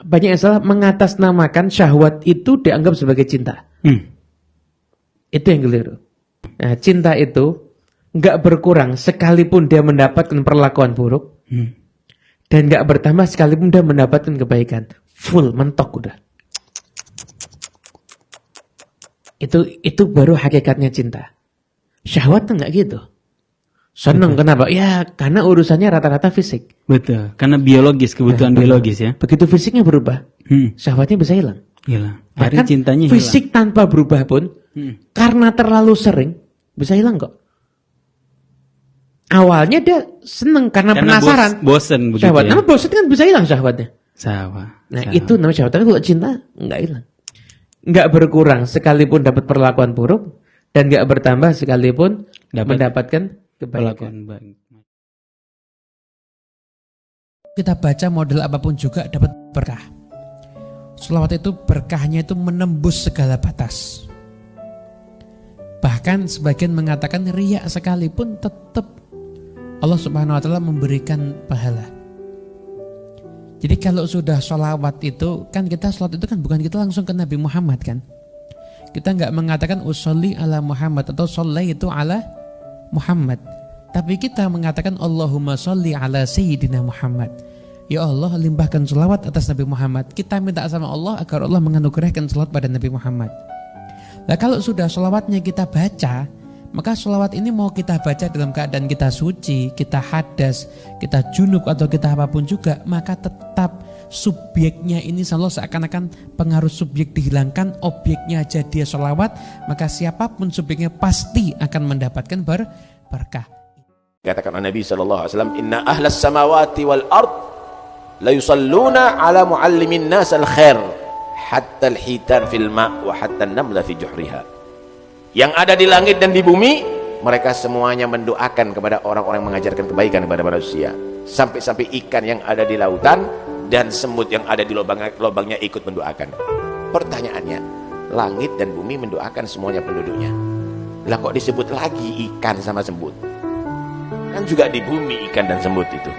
banyak yang salah mengatasnamakan syahwat itu dianggap sebagai cinta. Itu yang keliru. Nah, cinta itu nggak berkurang sekalipun dia mendapatkan perlakuan buruk, dan nggak bertambah sekalipun dia mendapatkan kebaikan. Full, mentok udah. Itu baru hakikatnya cinta. Syahwat tuh nggak gitu. Seneng, kenapa? Ya karena urusannya rata-rata fisik. Betul, karena biologis, kebutuhan biologis ya. Begitu fisiknya berubah, syahwatnya bisa hilang. Hilang. Bahkan cintanya fisik hilang. tanpa berubah pun, karena terlalu sering, bisa hilang kok. Awalnya dia seneng karena penasaran. Bosen begitu syahwat. ya. Nah, bosen kan bisa hilang syahwatnya. Nah itu namanya syahwat. Tapi kalau cinta, nggak hilang. Nggak berkurang sekalipun dapat perlakuan buruk, dan nggak bertambah sekalipun mendapatkan kebaikan. Kita baca model apapun juga dapat berkah. Sholawat itu berkahnya itu menembus segala batas. Bahkan sebagian mengatakan riya sekalipun tetap Allah Subhanahu wa taala memberikan pahala. Jadi kalau sudah sholawat itu kan kita sholawat itu kan bukan kita langsung ke Nabi Muhammad kan. Kita nggak mengatakan usolli ala Muhammad atau sholaitu ala Muhammad. Tapi kita mengatakan Allahumma sholli ala Sayyidina Muhammad. Ya Allah, limpahkan sholawat atas Nabi Muhammad. Kita minta sama Allah agar Allah menganugerahkan sholawat pada Nabi Muhammad. Nah kalau sudah sholawatnya kita baca, maka sholawat ini mau kita baca dalam keadaan kita suci, kita hadas, kita junub atau kita apapun juga, maka tetap subjeknya ini Allah seakan-akan pengaruh subjek dihilangkan, objeknya aja dia sholawat, maka siapapun subjeknya pasti akan mendapatkan berkah. Katakan Nabi SAW, Inna ahlas samawati wal ard la yusalluna ala muallimin nas al khair hatta al hitan fil ma' wa hatta an-namla fi juhriha. Yang ada di langit dan di bumi, mereka semuanya mendoakan kepada orang-orang yang mengajarkan kebaikan kepada manusia. Sampai-sampai ikan yang ada di lautan dan semut yang ada di lubangnya ikut mendoakan. Pertanyaannya, langit dan bumi mendoakan semuanya penduduknya. Lah kok disebut lagi ikan sama semut? Kan juga di bumi ikan dan semut itu.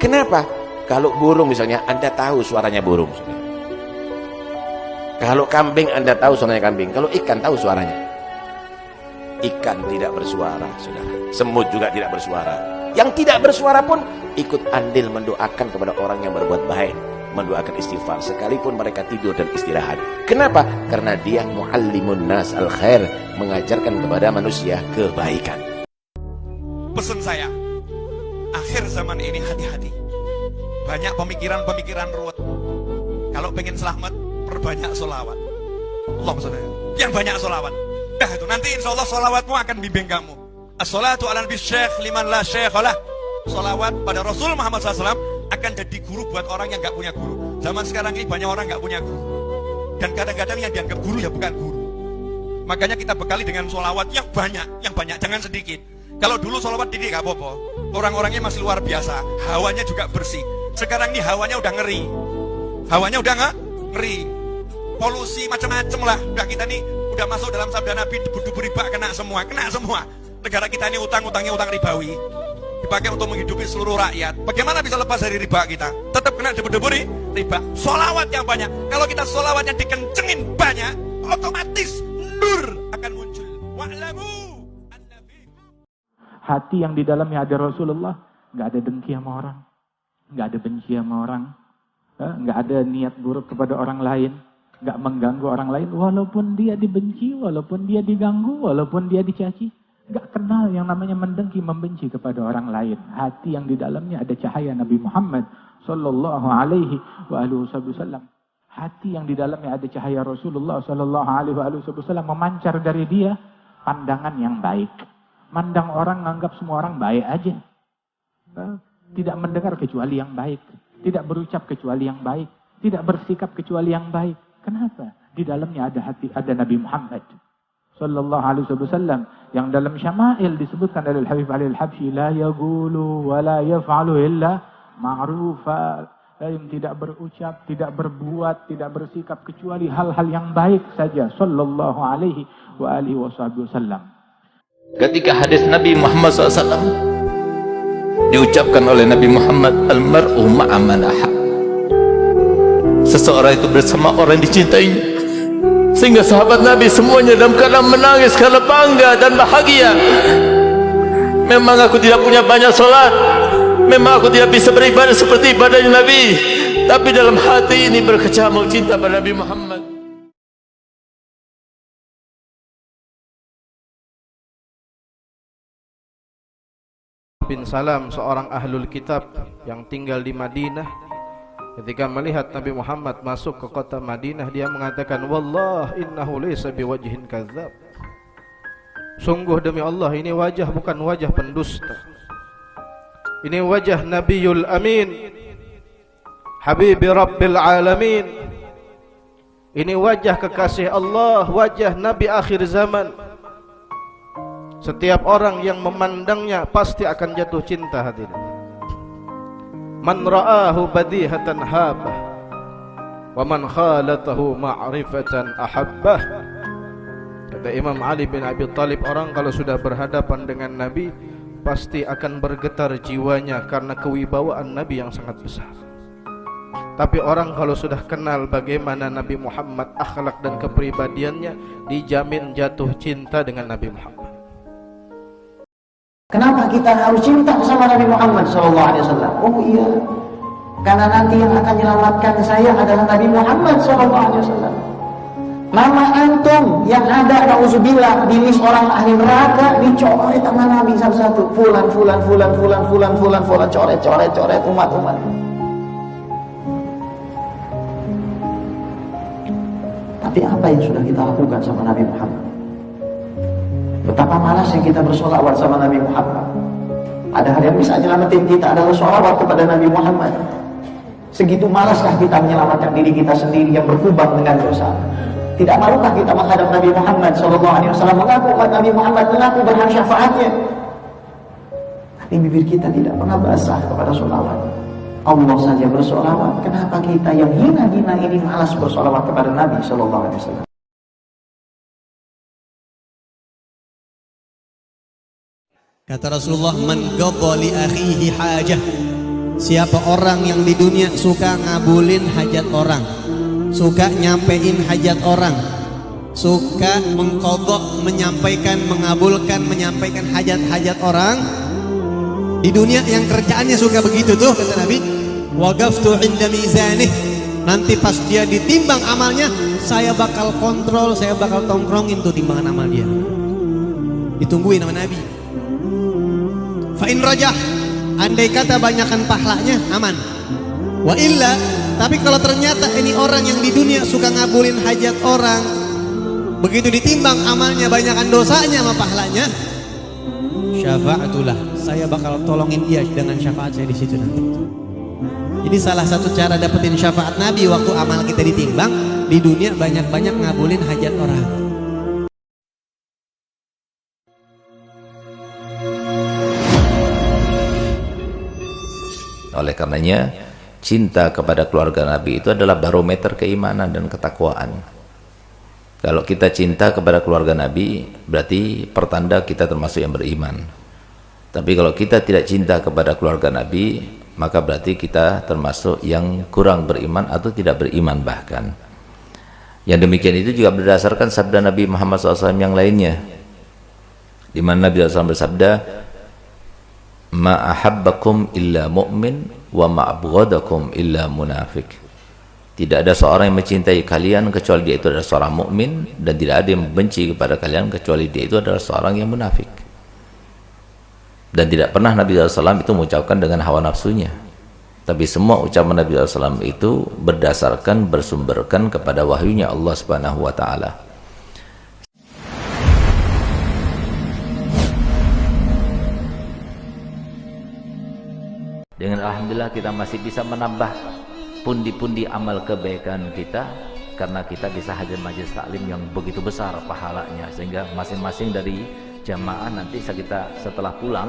Kenapa? Kalau burung misalnya, Anda tahu suaranya burung. Kalau kambing Anda tahu suaranya kambing. Kalau ikan tahu suaranya. Ikan tidak bersuara, saudara. Semut juga tidak bersuara. Yang tidak bersuara pun ikut andil mendoakan kepada orang yang berbuat baik, mendoakan istighfar sekalipun mereka tidur dan istirahat. Kenapa? Karena dia muallimun nas al khair, mengajarkan kepada manusia kebaikan. Pesan saya, akhir zaman ini hati-hati. Banyak pemikiran-pemikiran ruwet. Kalau pengen selamat, perbanyak sholawat. Allahumma sholli. Yang banyak sholawat. Nah itu nanti insya Allah sholawatmu akan bimbing kamu. As-sholatu ala nabi syekh liman la syekhalah. Sholawat pada Rasul Muhammad SAW akan jadi guru buat orang yang gak punya guru. Zaman sekarang ini banyak orang gak punya guru. Dan kadang-kadang yang dianggap guru ya bukan guru. Makanya kita bekali dengan sholawat yang banyak, jangan sedikit. Kalau dulu sholawat dikit gak apa-apa, orang-orangnya masih luar biasa, hawanya juga bersih. Sekarang ini hawanya udah ngeri. Hawanya udah nggak ngeri. Polusi macam-macam lah. Udah kita nih udah masuk dalam sabda Nabi, debu-debu riba kena semua. Negara kita ini utang-utangnya utang ribawi. Dipakai untuk menghidupi seluruh rakyat. Bagaimana bisa lepas dari riba kita? Tetap kena debu-debu riba. Sholawat yang banyak. Kalau kita sholawatnya dikencengin banyak, otomatis nur akan muncul. Wa'lamu. Hati yang di dalamnya ada Rasulullah, nggak ada dengki sama orang, nggak ada benci sama orang, nggak ada niat buruk kepada orang lain, nggak mengganggu orang lain, walaupun dia dibenci, walaupun dia diganggu, walaupun dia dicaci, nggak kenal yang namanya mendengki, membenci kepada orang lain. Hati yang di dalamnya ada cahaya Nabi Muhammad Sallallahu Alaihi Wasallam. Hati yang di dalamnya ada cahaya Rasulullah Sallallahu Alaihi Wasallam memancar dari dia pandangan yang baik. Mandang orang, nganggap semua orang baik aja. Tidak mendengar kecuali yang baik. Tidak berucap kecuali yang baik. Tidak bersikap kecuali yang baik. Kenapa? Di dalamnya ada hati, ada Nabi Muhammad Sallallahu Alaihi Wasallam. Yang dalam syama'il disebutkan oleh Habib Ali Al-Habsyi, la yaqulu wa la yaf'alu illa ma'rufa. Yang tidak berucap, tidak berbuat, tidak bersikap kecuali hal-hal yang baik saja. Sallallahu Alaihi Wasallam. Ketika hadis Nabi Muhammad SAW diucapkan oleh Nabi Muhammad, Al-mar'u ma'a man ahab. seseorang itu bersama orang yang dicintainya, sehingga sahabat Nabi semuanya dalam keadaan menangis karena bangga dan bahagia. Memang aku tidak punya banyak solat, memang aku tidak bisa beribadah seperti ibadahnya Nabi, tapi dalam hati ini berkecamuk cinta pada Nabi Muhammad. Bin Salam, seorang ahlul kitab yang tinggal di Madinah, ketika melihat Nabi Muhammad masuk ke kota Madinah, dia mengatakan, wallah innahu laysa biwajhin kadzab. Sungguh demi Allah, ini wajah bukan wajah pendusta, ini wajah Nabiyul Amin, Habibi Rabbil Alamin. Ini wajah kekasih Allah, wajah Nabi akhir zaman. Setiap orang yang memandangnya pasti akan jatuh cinta hatinya. Man ra'ahu badihatan habah, wa man khalatahu ma'rifatan ahabbah. Kata Imam Ali bin Abi Thalib, orang kalau sudah berhadapan dengan Nabi pasti akan bergetar jiwanya karena kewibawaan Nabi yang sangat besar. Tapi orang kalau sudah kenal bagaimana Nabi Muhammad, akhlak dan kepribadiannya, dijamin jatuh cinta dengan Nabi Muhammad. Kenapa kita harus cinta sama Nabi Muhammad SAW? Oh iya, karena nanti yang akan menyelamatkan saya adalah Nabi Muhammad SAW. Nama antum yang ada, na'udzubillah, di list orang ahli neraka, dicoret sama Nabi satu-satu. Fulan, fulan, fulan, fulan, fulan, fulan, fulan, coret, coret, coret, umat-umat. Tapi apa yang sudah kita lakukan sama Nabi Muhammad? Betapa malasnya kita bersolawat sama Nabi Muhammad. Ada hal yang bisa nyelamatin kita adalah solawat kepada Nabi Muhammad. Segitu malaskah kita menyelamatkan diri kita sendiri yang berkubang dengan dosa? Tidak malukah kita menghadap Nabi Muhammad SAW, mengaku umat Nabi Muhammad, mengaku berhak syafaatnya, tapi bibir kita tidak pernah basah kepada solawat. Allah saja bersolawat, kenapa kita yang hina-hina ini malas bersolawat kepada Nabi SAW? Kata Rasulullah, man ghadha li akhihi hajah. Siapa orang yang di dunia suka ngabulin hajat orang, suka nyampein hajat orang, suka mengqadha, menyampaikan, mengabulkan, menyampaikan hajat-hajat orang di dunia, yang kerjaannya suka begitu tuh, kata Nabi, waqaftu 'inda mizanih. Nanti pas dia ditimbang amalnya, saya bakal kontrol, saya bakal tongkrongin tuh timbangan amal dia. Ditungguin sama Nabi. Fa'in rajah, andai kata banyakkan pahlanya, aman. Wa illa, tapi kalau ternyata ini orang yang di dunia suka ngabulin hajat orang, begitu ditimbang amalnya banyakkan dosanya sama pahlanya, syafa'atulah, saya bakal tolongin dia dengan syafaat saya di situ nanti. Jadi salah satu cara dapetin syafaat Nabi waktu amal kita ditimbang, di dunia banyak-banyak ngabulin hajat orang. Oleh karenanya, cinta kepada keluarga Nabi itu adalah barometer keimanan dan ketakwaan. Kalau kita cinta kepada keluarga Nabi, berarti pertanda kita termasuk yang beriman. Tapi kalau kita tidak cinta kepada keluarga Nabi, maka berarti kita termasuk yang kurang beriman atau tidak beriman bahkan. Yang demikian itu juga berdasarkan sabda Nabi Muhammad SAW yang lainnya, di mana Nabi SAW bersabda, ma ahabbakum illa mu'min wa ma abghadakum illa munafik. Tidak ada seorang yang mencintai kalian kecuali dia itu adalah seorang mukmin, dan tidak ada yang membenci kepada kalian kecuali dia itu adalah seorang yang munafik. Dan tidak pernah Nabi SAW itu mengucapkan dengan hawa nafsunya, tapi semua ucapan Nabi SAW itu berdasarkan, bersumberkan kepada wahyunya Allah Subhanahu wa ta'ala. Dengan alhamdulillah kita masih bisa menambah pundi-pundi amal kebaikan kita, karena kita bisa hadir majelis taklim yang begitu besar pahalanya, sehingga masing-masing dari jamaah nanti kita setelah pulang,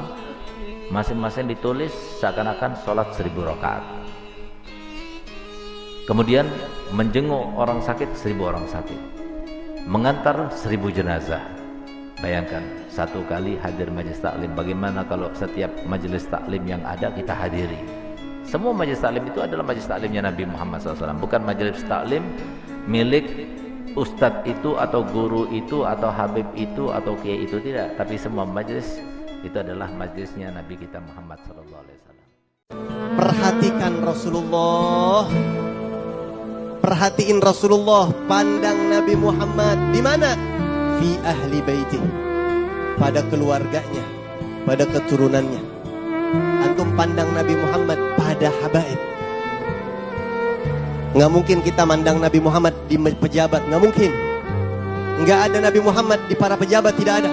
masing-masing ditulis seakan-akan sholat 1000 rakaat. Kemudian menjenguk orang sakit 1000 orang sakit, mengantar 1000 jenazah. Bayangkan, satu kali hadir majelis taklim. Bagaimana kalau setiap majelis taklim yang ada kita hadiri Semua majelis taklim itu adalah majelis taklimnya Nabi Muhammad SAW. Bukan majelis taklim milik ustadz itu atau guru itu atau habib itu atau kiai itu, tidak. Tapi semua majelis itu adalah majelisnya Nabi kita Muhammad SAW. Perhatikan Rasulullah. Perhatiin Rasulullah, pandang Nabi Muhammad di mana? Fi ahli baiti, pada keluarganya, pada keturunannya. Antum pandang Nabi Muhammad pada habaib. Nggak mungkin kita mandang Nabi Muhammad di pejabat, nggak mungkin. Nggak ada Nabi Muhammad di para pejabat, tidak ada.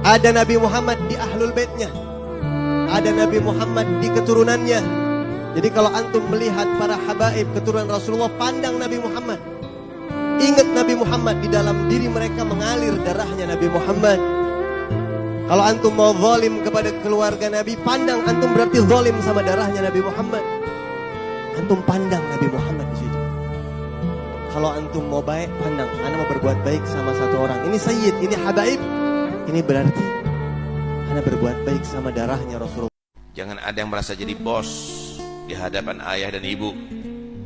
Ada Nabi Muhammad di ahlul baitnya, ada Nabi Muhammad di keturunannya. Jadi kalau antum melihat para habaib keturunan Rasulullah, pandang Nabi Muhammad. Ingat Nabi Muhammad, di dalam diri mereka mengalir darahnya Nabi Muhammad. Kalau antum mau zalim kepada keluarga Nabi, pandang antum berarti zalim sama darahnya Nabi Muhammad. Antum pandang Nabi Muhammad di situ. Kalau antum mau baik, pandang ana mau berbuat baik sama satu orang. Ini sayyid, ini habaib. Ini berarti ana berbuat baik sama darahnya Rasulullah. Jangan ada yang merasa jadi bos di hadapan ayah dan ibu.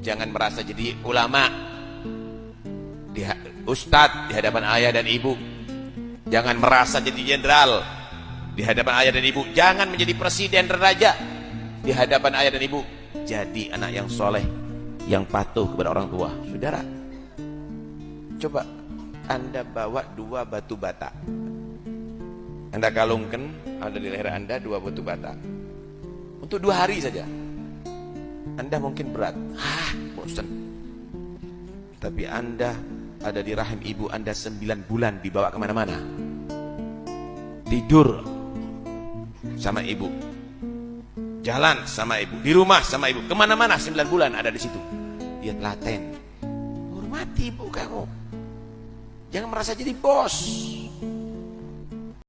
Jangan merasa jadi ulama, ustadz di hadapan ayah dan ibu. Jangan merasa jadi jenderal di hadapan ayah dan ibu. Jangan menjadi presiden dan raja di hadapan ayah dan ibu. Jadi anak yang soleh, yang patuh kepada orang tua. Saudara, coba Anda bawa 2 batu bata, Anda kalungkan, ada di leher Anda 2 batu bata untuk 2 hari saja. Anda mungkin berat, bosan. Tapi Anda ada di rahim ibu Anda 9 bulan, dibawa kemana-mana, tidur sama ibu, jalan sama ibu, di rumah sama ibu, kemana-mana 9 bulan ada di situ. Dia telaten. Hormati ibu kamu. Jangan merasa jadi bos.